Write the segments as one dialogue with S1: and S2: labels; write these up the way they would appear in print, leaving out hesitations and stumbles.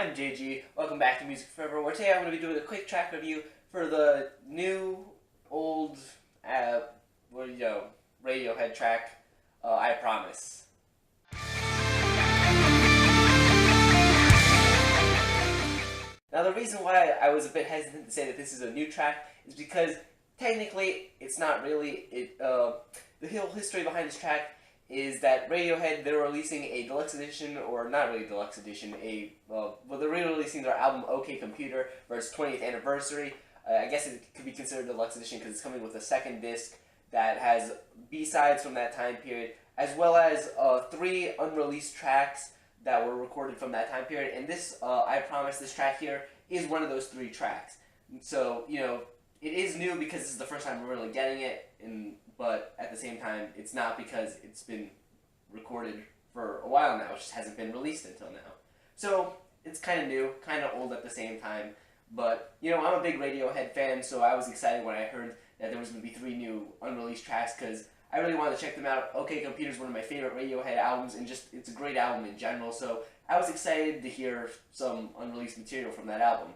S1: I'm JG. Welcome back to Music Forever, where today I'm going to be doing a quick track review for the new, old, Radiohead track, I Promise. Now the reason why I was a bit hesitant to say that this is a new track is because technically it's not really. The whole history behind this track is that Radiohead, they're releasing a deluxe edition, or not really deluxe edition, they're re-releasing their album OK Computer for its 20th anniversary. I guess it could be considered a deluxe edition because it's coming with a second disc that has B-sides from that time period, as well as 3 unreleased tracks that were recorded from that time period. And this, I Promise, this track here is one of those 3 tracks. So, it is new because this is the first time we're really getting it, but at the same time, it's not because it's been recorded for a while now. It just hasn't been released until now. So it's kind of new, kind of old at the same time. But, I'm a big Radiohead fan, so I was excited when I heard that there was going to be 3 new unreleased tracks because I really wanted to check them out. OK Computer is one of my favorite Radiohead albums, and it's a great album in general, so I was excited to hear some unreleased material from that album.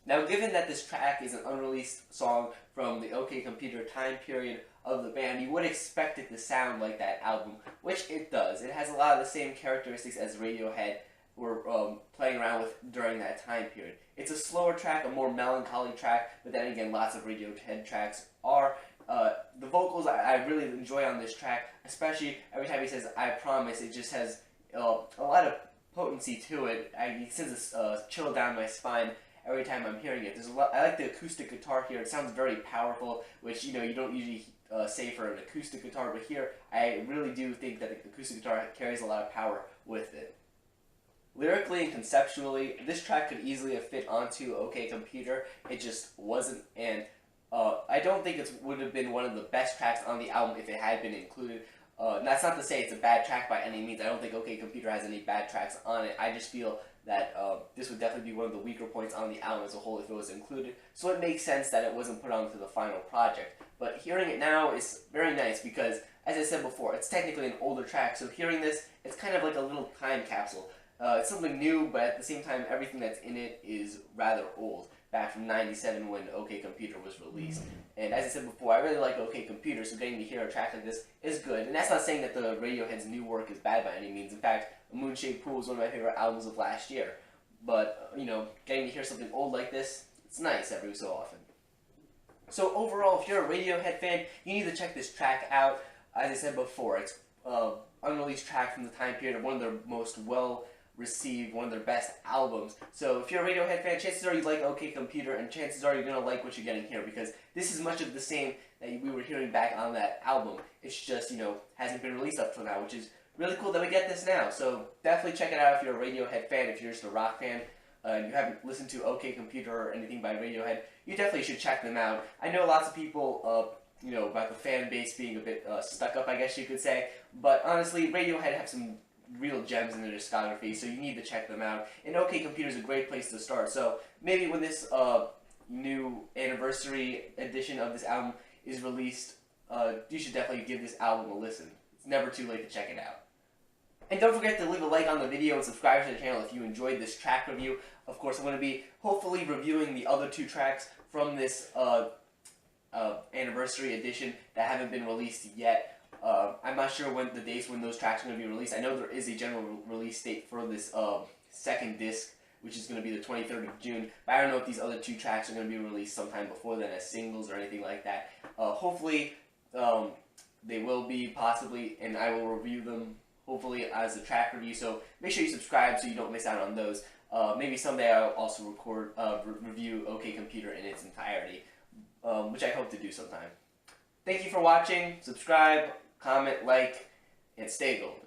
S1: Now, given that this track is an unreleased song from the OK Computer time period of the band, you would expect it to sound like that album, which it does. It has a lot of the same characteristics as Radiohead were playing around with during that time period. It's a slower track, a more melancholy track, but then again, lots of Radiohead tracks are. The vocals I really enjoy on this track, especially every time he says I promise, it just has a lot of potency to it. It sends a chill down my spine every time I'm hearing it. I like the acoustic guitar here. It sounds very powerful, which you don't usually say for an acoustic guitar, but here I really do think that the acoustic guitar carries a lot of power with it. Lyrically and conceptually, this track could easily have fit onto OK Computer. It just wasn't, and I don't think it would have been one of the best tracks on the album if it had been included. That's not to say it's a bad track by any means. I don't think OK Computer has any bad tracks on it. I just feel that this would definitely be one of the weaker points on the album as a whole if it was included. So it makes sense that it wasn't put onto the final project. But hearing it now is very nice because, as I said before, it's technically an older track. So hearing this, it's kind of like a little time capsule. It's something new, but at the same time, everything that's in it is rather old, back from '97 when OK Computer was released. And as I said before, I really like OK Computer, so getting to hear a track like this is good. And that's not saying that the Radiohead's new work is bad by any means. In fact, A Moonshaped Pool is one of my favorite albums of last year. But, getting to hear something old like this, it's nice every so often. So overall, if you're a Radiohead fan, you need to check this track out. As I said before, it's an unreleased track from the time period of one of their most well-received, one of their best albums. So if you're a Radiohead fan, chances are you like OK Computer, and chances are you're going to like what you're getting here, because this is much of the same that we were hearing back on that album. It's just, hasn't been released up till now, which is really cool that we get this now. So definitely check it out if you're a Radiohead fan. If you're just a rock fan and you haven't listened to OK Computer or anything by Radiohead, you definitely should check them out. I know lots of people about the fan base being a bit stuck up, I guess you could say, but honestly, Radiohead have some real gems in their discography, so you need to check them out. And OK Computer is a great place to start. So maybe when this new anniversary edition of this album is released, you should definitely give this album a listen. It's never too late to check it out. And don't forget to leave a like on the video and subscribe to the channel if you enjoyed this track review. Of course, I'm going to be hopefully reviewing the other 2 tracks from this anniversary edition that haven't been released yet. I'm not sure when the dates when those tracks are going to be released. I know there is a general release date for this second disc, which is going to be the 23rd of June. But I don't know if these other 2 tracks are going to be released sometime before then as singles or anything like that. Hopefully, they will be, possibly, and I will review them, hopefully, as a track review. So make sure you subscribe so you don't miss out on those. Maybe someday I'll also review OK Computer in its entirety, which I hope to do sometime. Thank you for watching. Subscribe, comment, like, and stay golden.